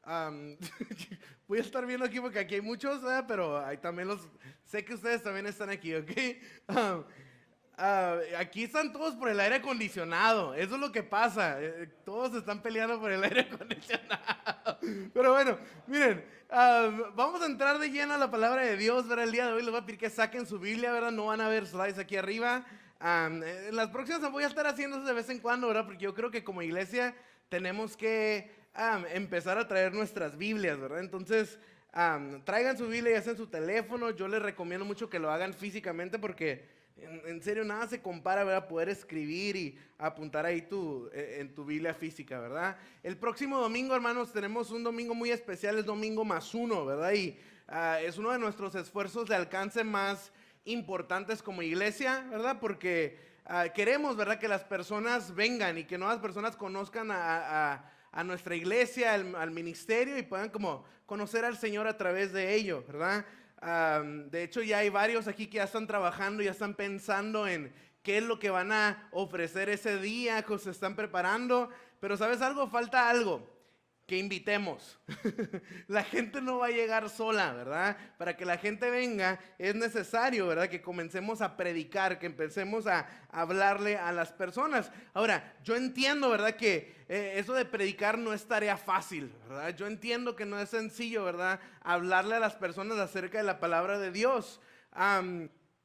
Am, voy a estar viendo aquí porque aquí hay muchos, pero hay también sé que ustedes también están aquí, ¿ok? Am, aquí están todos por el aire acondicionado, eso es lo que pasa, todos están peleando por el aire acondicionado. Pero bueno, miren, vamos a entrar de lleno a la palabra de Dios, ¿verdad? El día de hoy les voy a pedir que saquen su Biblia, ¿verdad? No van a ver slides aquí arriba. En las próximas voy a estar haciendo eso de vez en cuando, ¿verdad? Porque yo creo que como iglesia tenemos que empezar a traer nuestras Biblias, ¿verdad? Entonces, traigan su Biblia, ya sea en su teléfono. Yo les recomiendo mucho que lo hagan físicamente porque en serio nada se compara, ¿verdad? Poder escribir y apuntar ahí en tu Biblia física, ¿verdad? El próximo domingo, hermanos, tenemos un domingo muy especial, es domingo más uno, ¿verdad? Y es uno de nuestros esfuerzos de alcance más importantes como iglesia, ¿verdad? Porque queremos, ¿verdad? Que las personas vengan y que nuevas personas conozcan a nuestra iglesia, al ministerio, y puedan como conocer al Señor a través de ello, ¿verdad? De hecho, ya hay varios aquí que ya están trabajando, ya están pensando en qué es lo que van a ofrecer ese día, que se están preparando. Pero ¿sabes algo? Falta algo, que invitemos. La gente no va a llegar sola, ¿verdad? Para que la gente venga es necesario, ¿verdad? Que comencemos a predicar, que empecemos a hablarle a las personas. Ahora, yo entiendo, ¿verdad? Que eso de predicar no es tarea fácil, ¿verdad? Yo entiendo que no es sencillo, ¿verdad? Hablarle a las personas acerca de la palabra de Dios.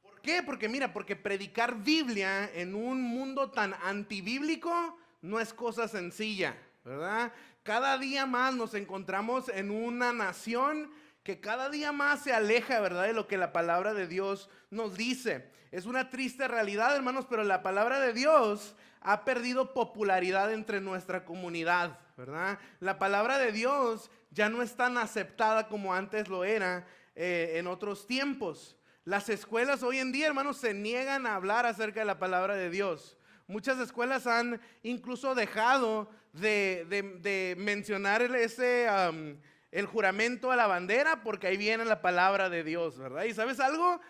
¿Por qué? Porque mira, porque predicar Biblia en un mundo tan antibíblico no es cosa sencilla, ¿verdad? Cada día más nos encontramos en una nación que cada día más se aleja, ¿verdad?, de lo que la palabra de Dios nos dice. Es una triste realidad, hermanos, pero la palabra de Dios ha perdido popularidad entre nuestra comunidad, ¿verdad? La palabra de Dios ya no es tan aceptada como antes lo era en otros tiempos. Las escuelas hoy en día, hermanos, se niegan a hablar acerca de la palabra de Dios. Muchas escuelas han incluso dejado de mencionar el juramento a la bandera porque ahí viene la palabra de Dios, ¿verdad? Y ¿sabes algo?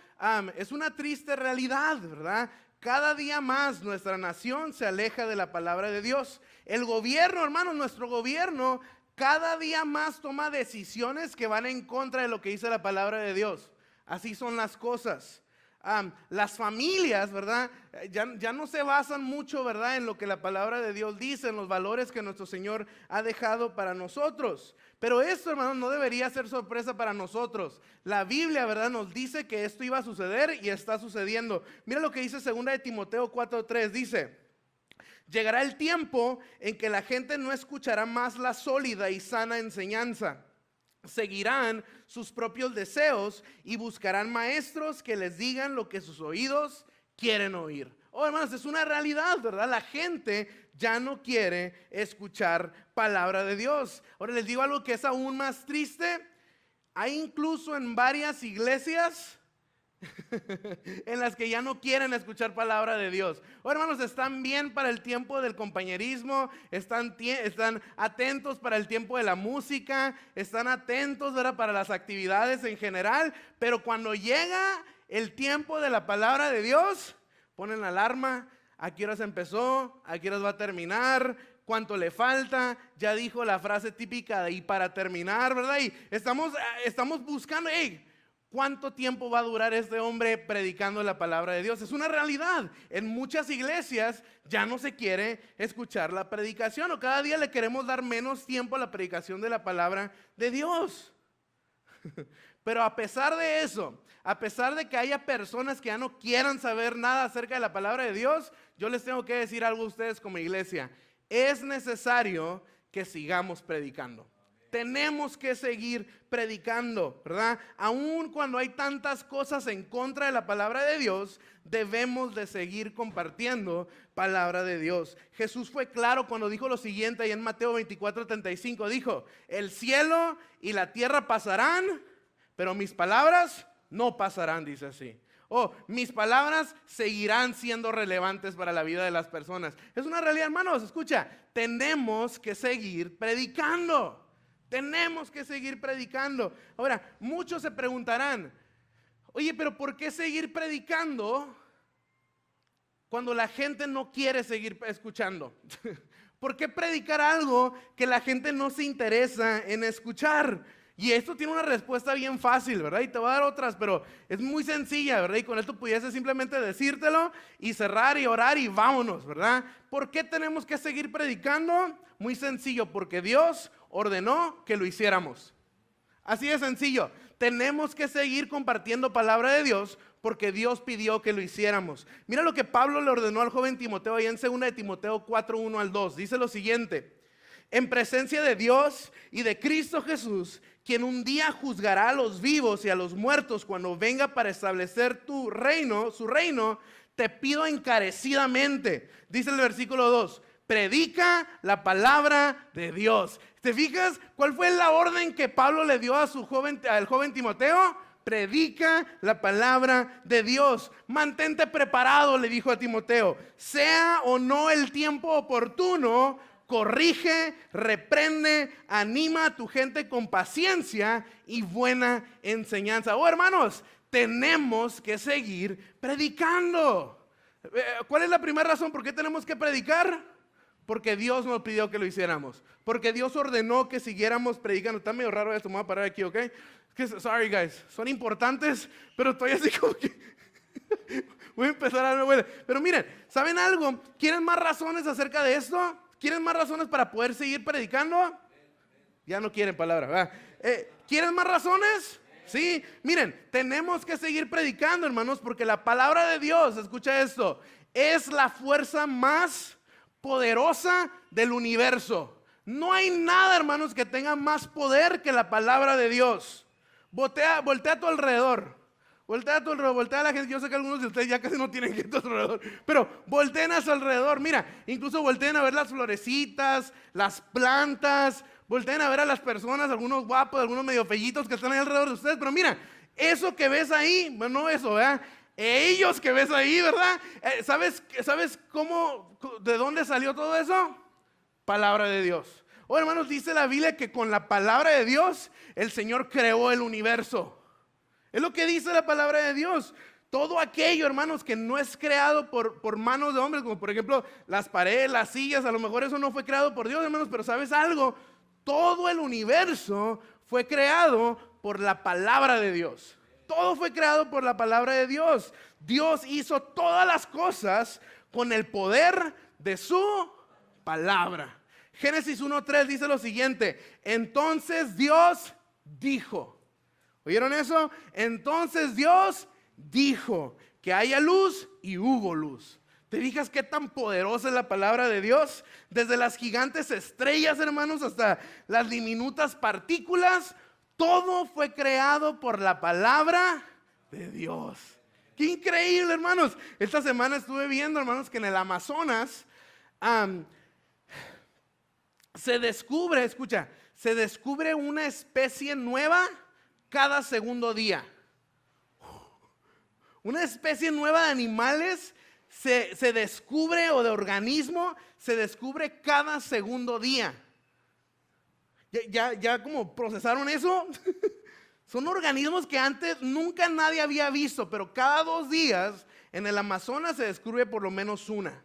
Es una triste realidad, ¿verdad? Cada día más nuestra nación se aleja de la palabra de Dios. El gobierno, hermanos, nuestro gobierno cada día más toma decisiones que van en contra de lo que dice la palabra de Dios. Así son las cosas. Las familias, ¿verdad? Ya no se basan mucho, ¿verdad?, en lo que la palabra de Dios dice, en los valores que nuestro Señor ha dejado para nosotros. Pero esto, hermanos, no debería ser sorpresa para nosotros. La Biblia, ¿verdad?, nos dice que esto iba a suceder y está sucediendo. Mira lo que dice 2 de Timoteo 4:3, dice: llegará el tiempo en que la gente no escuchará más la sólida y sana enseñanza. Seguirán sus propios deseos y buscarán maestros que les digan lo que sus oídos quieren oír. Oh, hermanos, es una realidad, ¿verdad? La gente ya no quiere escuchar palabra de Dios. Ahora les digo algo que es aún más triste. Hay incluso en varias iglesias en las que ya no quieren escuchar palabra de Dios. Oh, hermanos, están bien para el tiempo del compañerismo, están atentos para el tiempo de la música, están atentos, ¿verdad?, para las actividades en general, pero cuando llega el tiempo de la palabra de Dios, ponen la alarma: ¿a qué horas empezó? ¿A qué horas va a terminar? ¿Cuánto le falta? Ya dijo la frase típica de "y para terminar", ¿verdad? Y estamos buscando, hey, ¿cuánto tiempo va a durar este hombre predicando la palabra de Dios? Es una realidad. En muchas iglesias ya no se quiere escuchar la predicación, o cada día le queremos dar menos tiempo a la predicación de la palabra de Dios. Pero a pesar de eso, a pesar de que haya personas que ya no quieran saber nada acerca de la palabra de Dios, yo les tengo que decir algo a ustedes como iglesia: es necesario que sigamos predicando. Tenemos que seguir predicando, ¿verdad? Aun cuando hay tantas cosas en contra de la palabra de Dios, debemos de seguir compartiendo palabra de Dios. Jesús fue claro cuando dijo lo siguiente ahí en Mateo 24:35, dijo: el cielo y la tierra pasarán, pero mis palabras no pasarán, dice así. Mis palabras seguirán siendo relevantes para la vida de las personas. Es una realidad, hermanos. Escucha, tenemos que seguir predicando. Tenemos que seguir predicando. Ahora, muchos se preguntarán: oye, pero ¿por qué seguir predicando cuando la gente no quiere seguir escuchando? ¿Por qué predicar algo que la gente no se interesa en escuchar? Y esto tiene una respuesta bien fácil, ¿verdad? Y te voy a dar otras, pero es muy sencilla, ¿verdad? Y con esto pudiese simplemente decírtelo y cerrar y orar y vámonos, ¿verdad? ¿Por qué tenemos que seguir predicando? Muy sencillo, porque Dios ordenó que lo hiciéramos. Así de sencillo. Tenemos que seguir compartiendo palabra de Dios porque Dios pidió que lo hiciéramos. Mira lo que Pablo le ordenó al joven Timoteo ahí en 2 de Timoteo 4, 1 al 2. Dice lo siguiente: en presencia de Dios y de Cristo Jesús, quien un día juzgará a los vivos y a los muertos cuando venga para establecer tu reino, su reino, te pido encarecidamente, dice el versículo 2, predica la palabra de Dios. ¿Te fijas cuál fue la orden que Pablo le dio a al joven Timoteo? Predica la palabra de Dios. Mantente preparado, le dijo a Timoteo. Sea o no el tiempo oportuno, corrige, reprende, anima a tu gente con paciencia y buena enseñanza. Oh, hermanos, tenemos que seguir predicando. ¿Cuál es la primera razón por qué tenemos que predicar? Porque Dios nos pidió que lo hiciéramos. Porque Dios ordenó que siguiéramos predicando. Está medio raro esto, me voy a parar aquí, ¿ok? Sorry guys, son importantes, pero estoy así como que voy a empezar a darme. Pero miren, ¿saben algo? ¿Quieren más razones acerca de esto? ¿Quieren más razones para poder seguir predicando? Ya no quieren palabras, ¿verdad? ¿Quieren más razones? Sí, miren, tenemos que seguir predicando, hermanos, porque la palabra de Dios, escucha esto, es la fuerza más poderosa del universo. No hay nada, hermanos, que tenga más poder que la palabra de Dios. Voltea a tu alrededor. Voltea a la gente. Yo sé que algunos de ustedes ya casi no tienen gente a su alrededor, pero volteen a su alrededor. Mira, incluso volteen a ver las florecitas, las plantas. Volteen a ver a las personas, algunos guapos, algunos medio fellitos que están ahí alrededor de ustedes. Pero mira, eso que ves ahí, bueno, no eso, ¿verdad? Ellos que ves ahí, ¿verdad? ¿Sabes cómo, de dónde salió todo eso? Palabra de Dios. Oh, hermanos, dice la Biblia que con la palabra de Dios el Señor creó el universo. Es lo que dice la palabra de Dios. Todo aquello, hermanos, que no es creado por manos de hombres, como por ejemplo las paredes, las sillas, a lo mejor eso no fue creado por Dios, hermanos, pero ¿sabes algo? Todo el universo fue creado por la palabra de Dios. Todo fue creado por la palabra de Dios. Dios hizo todas las cosas con el poder de su palabra. Génesis 1:3 dice lo siguiente: entonces Dios dijo. ¿Oyeron eso? Entonces Dios dijo que haya luz y hubo luz. ¿Te fijas qué tan poderosa es la palabra de Dios? Desde las gigantes estrellas, hermanos, hasta las diminutas partículas, todo fue creado por la palabra de Dios. ¡Qué increíble, hermanos! Esta semana estuve viendo, hermanos, que en el Amazonas se descubre una especie nueva cada segundo día. Una especie nueva de animales se descubre, o de organismo, se descubre cada segundo día. ¿Ya como procesaron eso? Son organismos que antes nunca nadie había visto, pero cada 2 días en el Amazonas se descubre por lo menos una.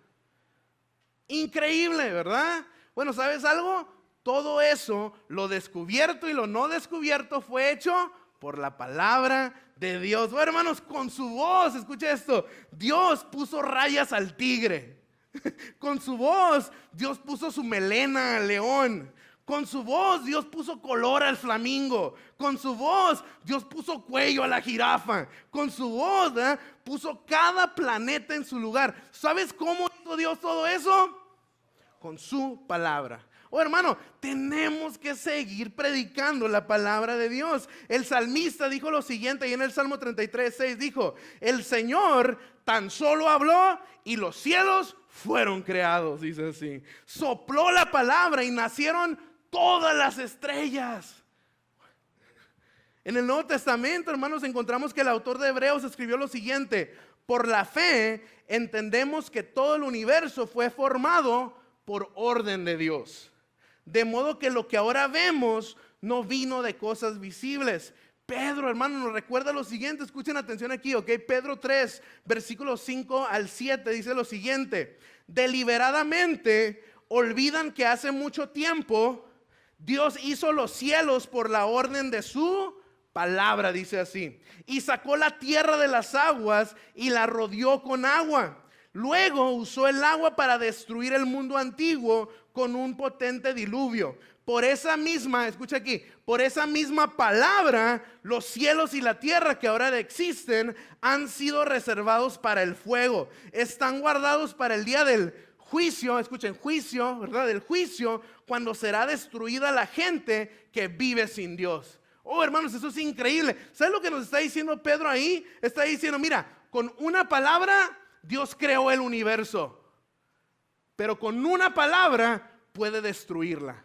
Increíble, ¿verdad? Bueno, ¿sabes algo? Todo eso, lo descubierto y lo no descubierto, fue hecho por la palabra de Dios. Oh, hermanos, con su voz, escucha esto, Dios puso rayas al tigre. Con su voz, Dios puso su melena al león. Con su voz, Dios puso color al flamingo. Con su voz, Dios puso cuello a la jirafa. Con su voz, puso cada planeta en su lugar. ¿Sabes cómo hizo Dios todo eso? Con su palabra. Oh, hermano, tenemos que seguir predicando la palabra de Dios. El salmista dijo lo siguiente, y en el Salmo 33:6 dijo: el Señor tan solo habló y los cielos fueron creados, dice así. Sopló la palabra y nacieron todas las estrellas. En el Nuevo Testamento, hermanos, encontramos que el autor de Hebreos escribió lo siguiente: por la fe entendemos que todo el universo fue formado por orden de Dios, de modo que lo que ahora vemos no vino de cosas visibles. Pedro, hermano, nos recuerda lo siguiente. Escuchen atención aquí, ok. Pedro 3, versículos 5 al 7 dice lo siguiente: deliberadamente olvidan que hace mucho tiempo Dios hizo los cielos por la orden de su palabra, dice así, y sacó la tierra de las aguas y la rodeó con agua. Luego usó el agua para destruir el mundo antiguo con un potente diluvio. Por esa misma, escucha aquí, por esa misma palabra, los cielos y la tierra que ahora existen han sido reservados para el fuego. Están guardados para el día del juicio, escuchen, juicio, ¿verdad? Del juicio, cuando será destruida la gente que vive sin Dios. Oh, hermanos, eso es increíble. ¿Sabes lo que nos está diciendo Pedro ahí? Está diciendo, mira, con una palabra Dios creó el universo, pero con una palabra puede destruirla.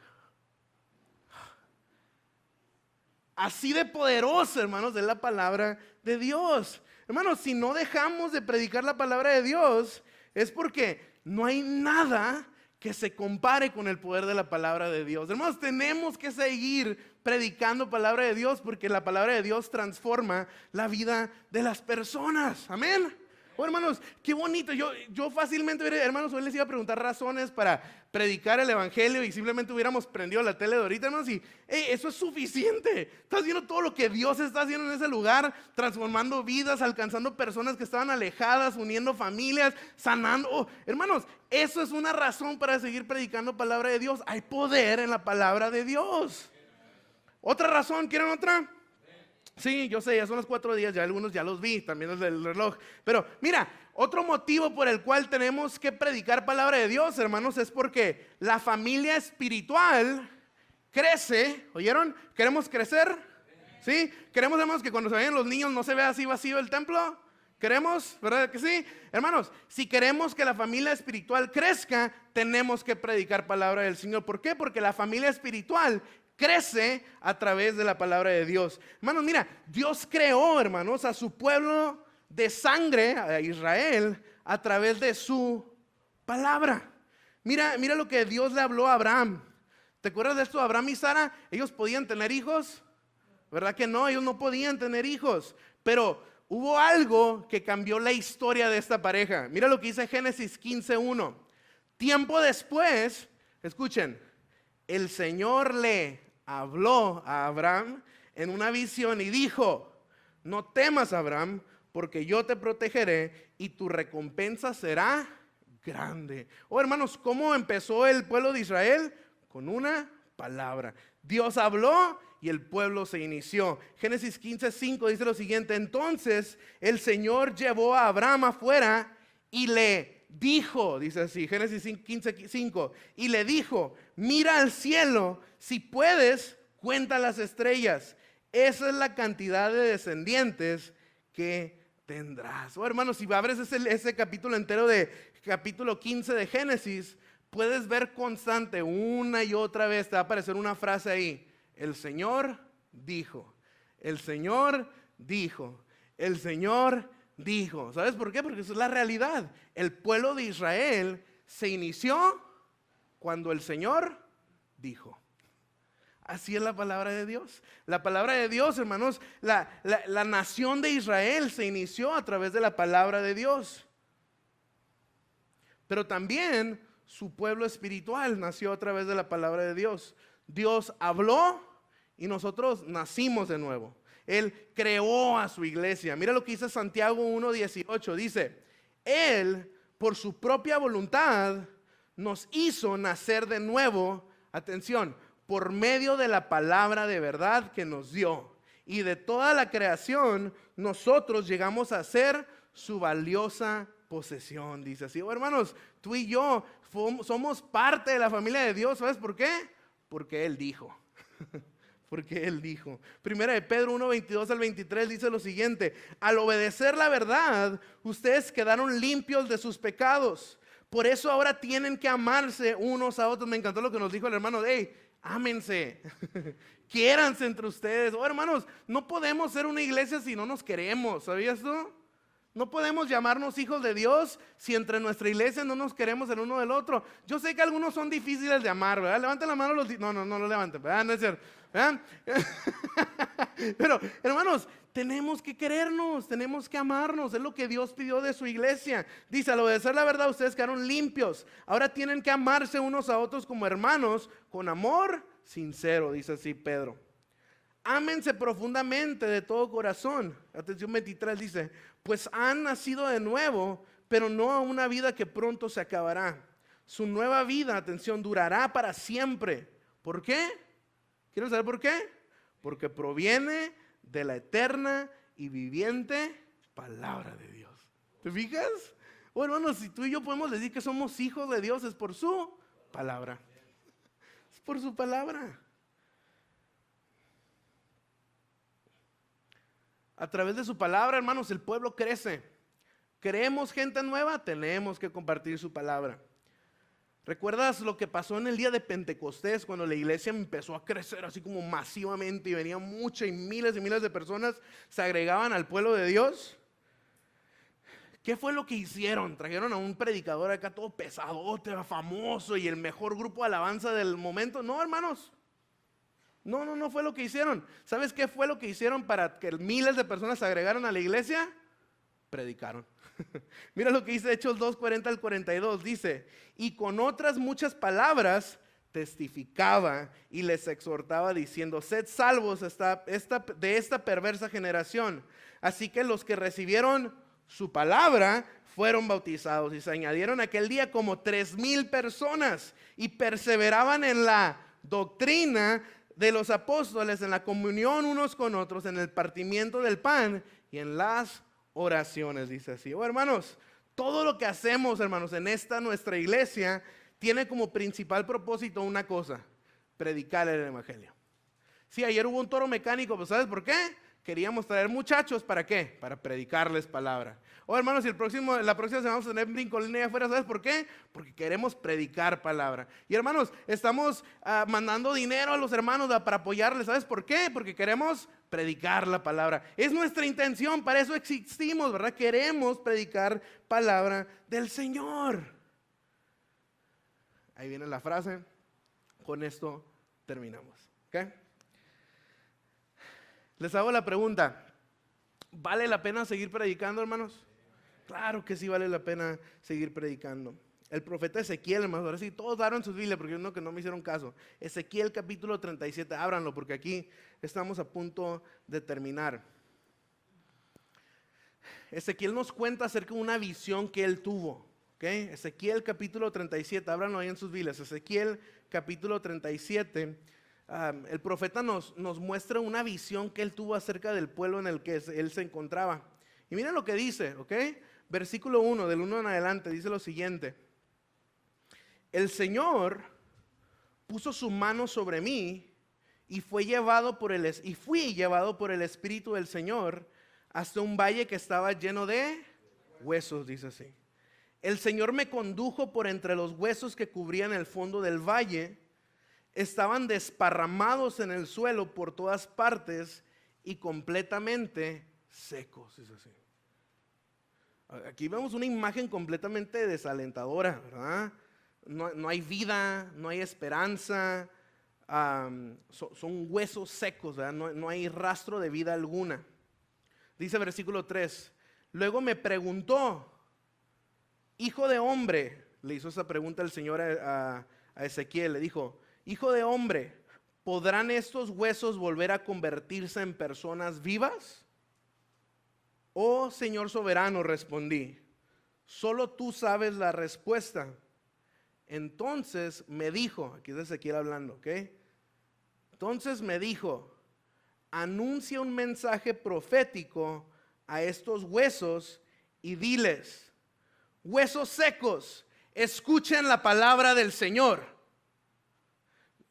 Así de poderosa, hermanos, es la palabra de Dios. Hermanos, si no dejamos de predicar la palabra de Dios, es porque no hay nada que se compare con el poder de la palabra de Dios. Hermanos, tenemos que seguir predicando palabra de Dios, porque la palabra de Dios transforma la vida de las personas. Amén. Oh, hermanos, qué bonito. Yo fácilmente, hermanos, hoy les iba a preguntar razones para predicar el evangelio y simplemente hubiéramos prendido la tele de ahorita, hermanos, y eso es suficiente. Estás viendo todo lo que Dios está haciendo en ese lugar, transformando vidas, alcanzando personas que estaban alejadas, uniendo familias, sanando. Oh, hermanos, eso es una razón para seguir predicando palabra de Dios. Hay poder en la palabra de Dios. Otra razón, ¿quieren otra? Sí, yo sé, ya son los 4 días, ya algunos ya los vi, también los del reloj. Pero mira, otro motivo por el cual tenemos que predicar palabra de Dios, hermanos, es porque la familia espiritual crece. ¿Oyeron? ¿Queremos crecer? ¿Sí? ¿Queremos, hermanos, que cuando se vayan los niños no se vea así vacío el templo? ¿Queremos? ¿Verdad que sí? Hermanos, si queremos que la familia espiritual crezca, tenemos que predicar palabra del Señor. ¿Por qué? Porque la familia espiritual crece a través de la palabra de Dios. Hermanos, mira, Dios creó, hermanos, a su pueblo de sangre, a Israel, a través de su palabra. Mira lo que Dios le habló a Abraham. ¿Te acuerdas de esto? Abraham y Sara, ellos podían tener hijos, ¿verdad que no? Ellos no podían tener hijos, pero hubo algo que cambió la historia de esta pareja. Mira lo que dice Génesis 15:1. Tiempo después, escuchen, el Señor le habló a Abraham en una visión y dijo: no temas, Abraham, porque yo te protegeré y tu recompensa será grande. Oh, hermanos, ¿cómo empezó el pueblo de Israel? Con una palabra. Dios habló y el pueblo se inició. Génesis 15:5 dice lo siguiente: entonces el Señor llevó a Abraham afuera y le dijo, dice así, Génesis 15:5, y le dijo: mira al cielo, si puedes, cuenta las estrellas. Esa es la cantidad de descendientes que tendrás. Oh, hermanos, si abres ese capítulo entero de capítulo 15 de Génesis, puedes ver constante, una y otra vez te va a aparecer una frase ahí: el Señor dijo, el Señor dijo, el Señor dijo. ¿Sabes por qué? Porque eso es la realidad. El pueblo de Israel se inició cuando el Señor dijo. Así es la palabra de Dios. La palabra de Dios, hermanos, la nación de Israel se inició a través de la palabra de Dios. Pero también su pueblo espiritual nació a través de la palabra de Dios. Dios habló y nosotros nacimos de nuevo. Él creó a su iglesia. Mira lo que dice Santiago 1:18. Dice: Él, por su propia voluntad, nos hizo nacer de nuevo, atención, por medio de la palabra de verdad que nos dio. Y de toda la creación, nosotros llegamos a ser su valiosa posesión. Dice así. Oh, hermanos, tú y yo somos parte de la familia de Dios. ¿Sabes por qué? Porque Él dijo. Porque Él dijo. Primera de Pedro 1:22 al 23 dice lo siguiente: al obedecer la verdad, ustedes quedaron limpios de sus pecados. Por eso ahora tienen que amarse unos a otros. Me encantó lo que nos dijo el hermano. Hey, ámense. Quiéranse entre ustedes. Oh, hermanos, no podemos ser una iglesia si no nos queremos. ¿Sabías tú? No podemos llamarnos hijos de Dios si entre nuestra iglesia no nos queremos el uno del otro. Yo sé que algunos son difíciles de amar, ¿verdad? Levanten la mano no lo levanten, ¿verdad? No es cierto, ¿verdad? Pero, hermanos, tenemos que querernos, tenemos que amarnos. Es lo que Dios pidió de su iglesia. Dice, al obedecer la verdad, ustedes quedaron limpios. Ahora tienen que amarse unos a otros como hermanos, con amor sincero, dice así Pedro. Ámense profundamente de todo corazón. Atención 23 dice, pues han nacido de nuevo, pero no a una vida que pronto se acabará. Su nueva vida, atención, durará para siempre. ¿Por qué? ¿Quieren saber por qué? Porque proviene de la eterna y viviente palabra de Dios. ¿Te fijas? Bueno, hermanos, si tú y yo podemos decir que somos hijos de Dios, es por su palabra. Es por su palabra. A través de su palabra, hermanos, el pueblo crece. Queremos gente nueva, tenemos que compartir su palabra. ¿Recuerdas lo que pasó en el día de Pentecostés, cuando la iglesia empezó a crecer así como masivamente y venían muchas y miles de personas, se agregaban al pueblo de Dios? ¿Qué fue lo que hicieron? Trajeron a un predicador acá todo pesadote, famoso y el mejor grupo de alabanza del momento. No, hermanos. No fue lo que hicieron. ¿Sabes qué fue lo que hicieron para que miles de personas se agregaran a la iglesia? Predicaron. Mira lo que dice Hechos 2:40 al 42. Dice, y con otras muchas palabras testificaba y les exhortaba diciendo, sed salvos de esta perversa generación. Así que los que recibieron su palabra fueron bautizados y se añadieron aquel día como 3,000 personas y perseveraban en la doctrina de los apóstoles, en la comunión unos con otros, en el partimiento del pan y en las oraciones, dice así. Hermanos, todo lo que hacemos, hermanos, en esta nuestra iglesia tiene como principal propósito una cosa: predicar el evangelio. Sí, ayer hubo un toro mecánico, pues ¿sabes por qué? Queríamos traer muchachos, ¿para qué? Para predicarles palabra. Hermanos, la próxima semana vamos a tener brincolín allá afuera, ¿sabes por qué? Porque queremos predicar palabra. Y hermanos, estamos mandando dinero a los hermanos para apoyarles, ¿sabes por qué? Porque queremos predicar la palabra. Es nuestra intención, para eso existimos, ¿verdad? Queremos predicar palabra del Señor. Ahí viene la frase. Con esto terminamos. ¿Ok? Les hago la pregunta, ¿vale la pena seguir predicando, hermanos? Claro que sí vale la pena seguir predicando. El profeta Ezequiel, hermanos, ahora sí, todos daron sus Biblias porque yo que no me hicieron caso. Ezequiel capítulo 37, ábranlo porque aquí estamos a punto de terminar. Ezequiel nos cuenta acerca de una visión que él tuvo. ¿Okay? Ezequiel capítulo 37, ábranlo ahí en sus Biblias. Ezequiel capítulo 37. El profeta nos muestra una visión que él tuvo acerca del pueblo en el que él se encontraba. Y miren lo que dice, ¿ok? Versículo 1, del 1 en adelante, dice lo siguiente. El Señor puso su mano sobre mí y fui llevado por el Espíritu del Señor hasta un valle que estaba lleno de huesos, dice así. El Señor me condujo por entre los huesos que cubrían el fondo del valle. Estaban desparramados en el suelo por todas partes y completamente secos, es así. Aquí vemos una imagen completamente desalentadora, ¿verdad? No hay vida, no hay esperanza, son huesos secos, ¿verdad? No hay rastro de vida alguna. Dice versículo 3, luego me preguntó, hijo de hombre, le hizo esa pregunta el Señor a Ezequiel, le dijo, hijo de hombre, ¿podrán estos huesos volver a convertirse en personas vivas? Oh Señor soberano, respondí, solo tú sabes la respuesta. Entonces me dijo, aquí es Ezequiel hablando, ¿ok? Entonces me dijo, anuncia un mensaje profético a estos huesos y diles, huesos secos, escuchen la palabra del Señor.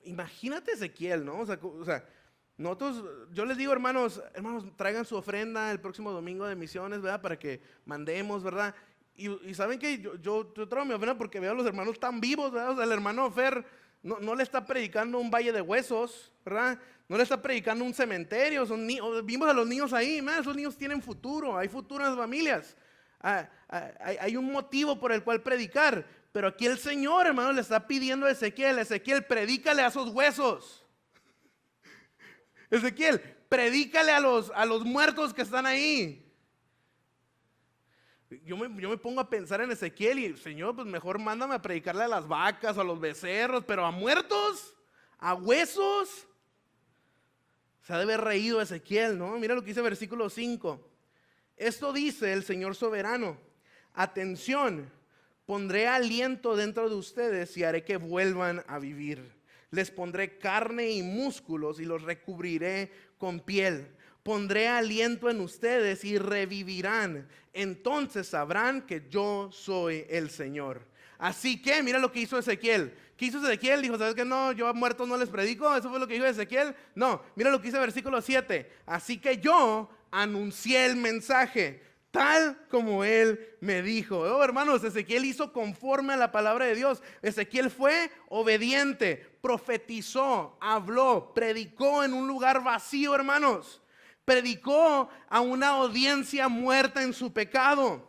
Imagínate Ezequiel, ¿no? O sea, nosotros, yo les digo, hermanos, traigan su ofrenda el próximo domingo de misiones, ¿verdad? Para que mandemos, ¿verdad? Y saben que yo traigo mi ofrenda porque veo a los hermanos tan vivos, ¿verdad? O sea, el hermano Fer no le está predicando un valle de huesos, ¿verdad? No le está predicando un cementerio. Vimos a los niños ahí, ¿verdad? Esos niños tienen futuro, hay futuras familias. Hay un motivo por el cual predicar. Pero aquí el Señor, hermano, le está pidiendo a Ezequiel, predícale a esos huesos. Ezequiel, predícale a los muertos que están ahí. Yo me pongo a pensar en Ezequiel y, Señor, pues mejor mándame a predicarle a las vacas o a los becerros, pero a muertos, a huesos. Se ha de haber reído Ezequiel, ¿no? Mira lo que dice versículo 5. Esto dice el Señor soberano: atención, pondré aliento dentro de ustedes y haré que vuelvan a vivir. Les pondré carne y músculos y los recubriré con piel. Pondré aliento en ustedes y revivirán. Entonces sabrán que yo soy el Señor. Así que mira lo que hizo Ezequiel. ¿Qué hizo Ezequiel? Dijo, ¿sabes qué? No, yo a muertos no les predico. ¿Eso fue lo que dijo Ezequiel? No, mira lo que dice versículo 7. Así que yo anuncié el mensaje, tal como él me dijo. Oh, hermanos, Ezequiel hizo conforme a la palabra de Dios. Ezequiel fue obediente, profetizó, habló, predicó en un lugar vacío, hermanos. Predicó a una audiencia muerta en su pecado.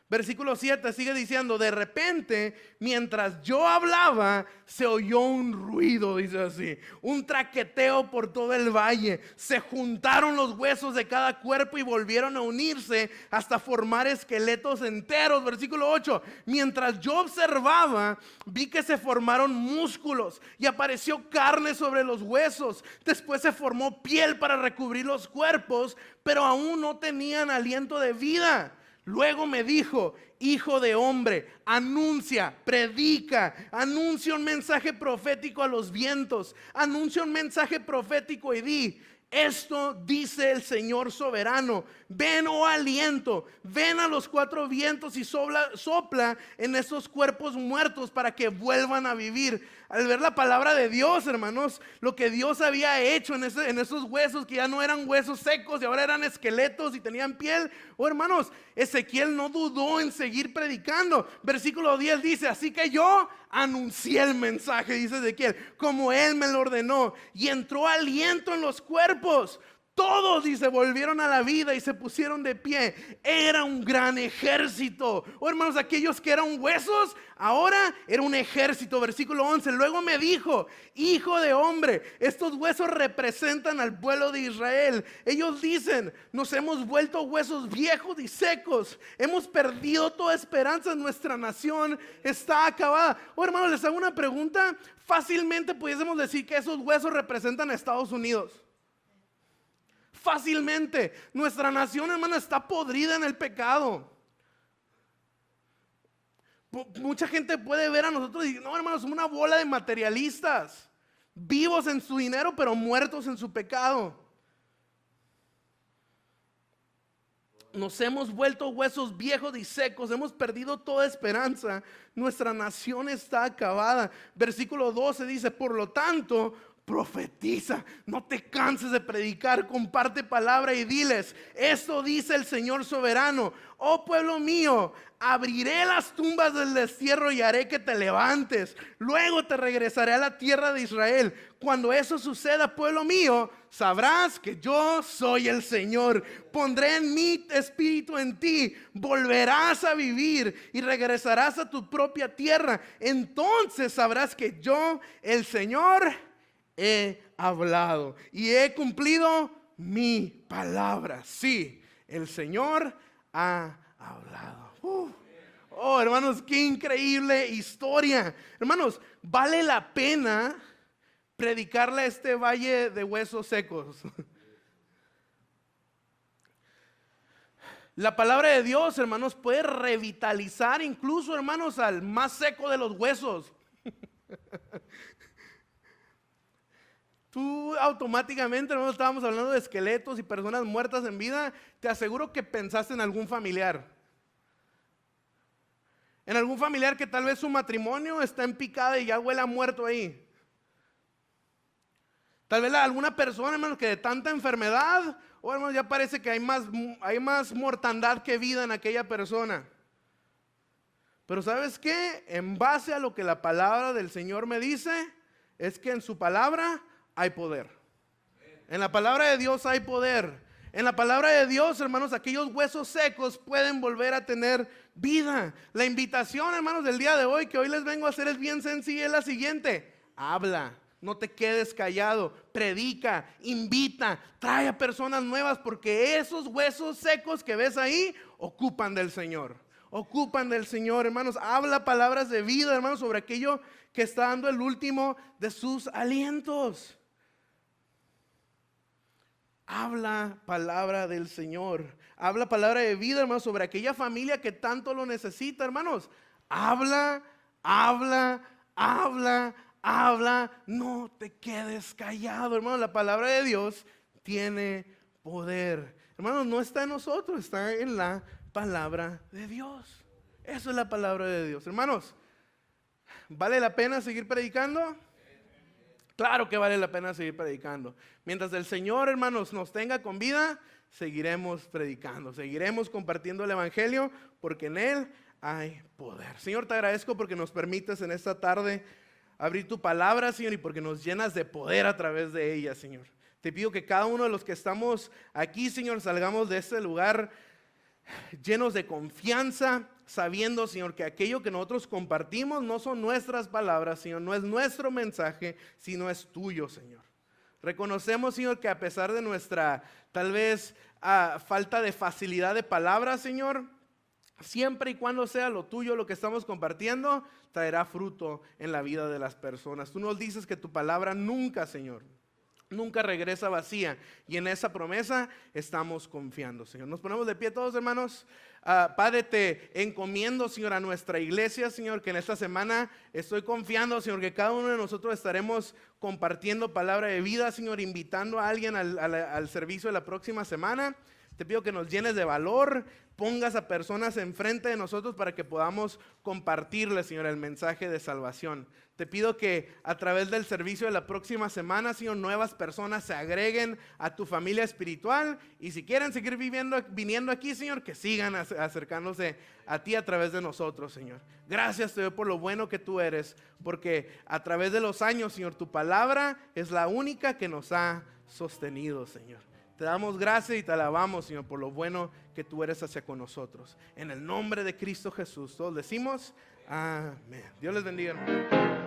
Versículo 7 sigue diciendo: de repente, mientras yo hablaba, se oyó un ruido, dice así, un traqueteo por todo el valle. Se juntaron los huesos de cada cuerpo y volvieron a unirse hasta formar esqueletos enteros. Versículo 8, mientras yo observaba, vi que se formaron músculos y apareció carne sobre los huesos. Después se formó piel para recubrir los cuerpos, pero aún no tenían aliento de vida. Luego me dijo: hijo de hombre, anuncia, predica, anuncia un mensaje profético a los vientos, anuncia un mensaje profético y di: esto dice el Señor soberano. Ven, oh aliento, ven a los cuatro vientos y sopla en esos cuerpos muertos para que vuelvan a vivir. Al ver la palabra de Dios, hermanos, lo que Dios había hecho en esos huesos que ya no eran huesos secos y ahora eran esqueletos y tenían piel. Oh, hermanos, Ezequiel no dudó en seguir predicando. Versículo 10 dice: así que yo anuncié el mensaje, dice Ezequiel, como él me lo ordenó, y entró aliento en los cuerpos. Todos, dice, volvieron a la vida y se pusieron de pie. Era un gran ejército. Oh, hermanos, aquellos que eran huesos, ahora era un ejército. Versículo 11. Luego me dijo: hijo de hombre, estos huesos representan al pueblo de Israel. Ellos dicen: nos hemos vuelto huesos viejos y secos. Hemos perdido toda esperanza. Nuestra nación está acabada. Oh, hermanos, les hago una pregunta. Fácilmente pudiésemos decir que esos huesos representan a Estados Unidos. Fácilmente. Nuestra nación, hermano, está podrida en el pecado. Mucha gente puede ver a nosotros y decir: no, hermano, somos una bola de materialistas, vivos en su dinero pero muertos en su pecado. Nos hemos vuelto huesos viejos y secos, hemos perdido toda esperanza, nuestra nación está acabada. Versículo 12 dice: por lo tanto, profetiza, no te canses de predicar, comparte palabra y diles: esto dice el Señor soberano. Oh pueblo mío, abriré las tumbas del destierro y haré que te levantes. Luego te regresaré a la tierra de Israel. Cuando eso suceda, pueblo mío, sabrás que yo soy el Señor. Pondré en mi espíritu en ti, volverás a vivir y regresarás a tu propia tierra. Entonces sabrás que yo, el Señor, he hablado y he cumplido mi palabra. Sí, el Señor ha hablado. Oh, hermanos, qué increíble historia. Hermanos, vale la pena predicarle a este valle de huesos secos. La palabra de Dios, hermanos, puede revitalizar incluso, hermanos, al más seco de los huesos. Tú automáticamente, hermanos, estábamos hablando de esqueletos y personas muertas en vida. Te aseguro que pensaste en algún familiar. En algún familiar que tal vez su matrimonio está en picada y ya huele a muerto ahí. Tal vez alguna persona, hermanos, que de tanta enfermedad, hermanos, ya parece que hay más mortandad que vida en aquella persona. Pero ¿sabes qué? En base a lo que la palabra del Señor me dice, es que en su palabra hay poder. En la palabra de Dios hay poder. En la palabra de Dios, hermanos, aquellos huesos secos pueden volver a tener vida. La invitación, hermanos, del día de hoy, que hoy les vengo a hacer, es bien sencilla, es la siguiente: habla. no te quedes callado, predica, invita, trae a personas nuevas, porque esos huesos secos que ves ahí ocupan del Señor. Ocupan del Señor, hermanos. Habla palabras de vida, hermanos, sobre aquello que está dando el último de sus alientos. Habla palabra del Señor. Habla palabra de vida, hermanos, sobre aquella familia que tanto lo necesita, hermanos. Habla, habla, habla, habla. No te quedes callado, hermanos. La palabra de Dios tiene poder. Hermanos, no está en nosotros, está en la palabra de Dios. Eso es la palabra de Dios. Hermanos, ¿vale la pena seguir predicando? Claro que vale la pena seguir predicando. Mientras el Señor, hermanos, nos tenga con vida, seguiremos predicando, seguiremos compartiendo el Evangelio, porque en Él hay poder. Señor, te agradezco porque nos permites en esta tarde abrir tu palabra, Señor, y porque nos llenas de poder a través de ella, Señor. Te pido que cada uno de los que estamos aquí, Señor, salgamos de este lugar llenos de confianza, sabiendo, Señor, que aquello que nosotros compartimos no son nuestras palabras, Señor, no es nuestro mensaje, sino es tuyo, Señor. Reconocemos, Señor, que a pesar de nuestra tal vez falta de facilidad de palabras, Señor, siempre y cuando sea lo tuyo lo que estamos compartiendo, traerá fruto en la vida de las personas. Tú nos dices que tu palabra nunca, Señor, nunca regresa vacía, y en esa promesa estamos confiando, Señor. Nos ponemos de pie todos, hermanos. Padre, te encomiendo, Señor, a nuestra iglesia, Señor, que en esta semana estoy confiando, Señor, que cada uno de nosotros estaremos compartiendo palabra de vida, Señor, invitando a alguien al servicio de la próxima semana. Te pido que nos llenes de valor, pongas a personas enfrente de nosotros para que podamos compartirles, Señor, el mensaje de salvación. Te pido que a través del servicio de la próxima semana, Señor, nuevas personas se agreguen a tu familia espiritual, y si quieren seguir viniendo aquí, Señor, que sigan acercándose a ti a través de nosotros, Señor. Gracias te doy por lo bueno que tú eres, porque a través de los años, Señor, tu palabra es la única que nos ha sostenido, Señor. Te damos gracias y te alabamos, Señor, por lo bueno que tú eres hacia con nosotros. En el nombre de Cristo Jesús, todos decimos amén. Dios les bendiga, hermano.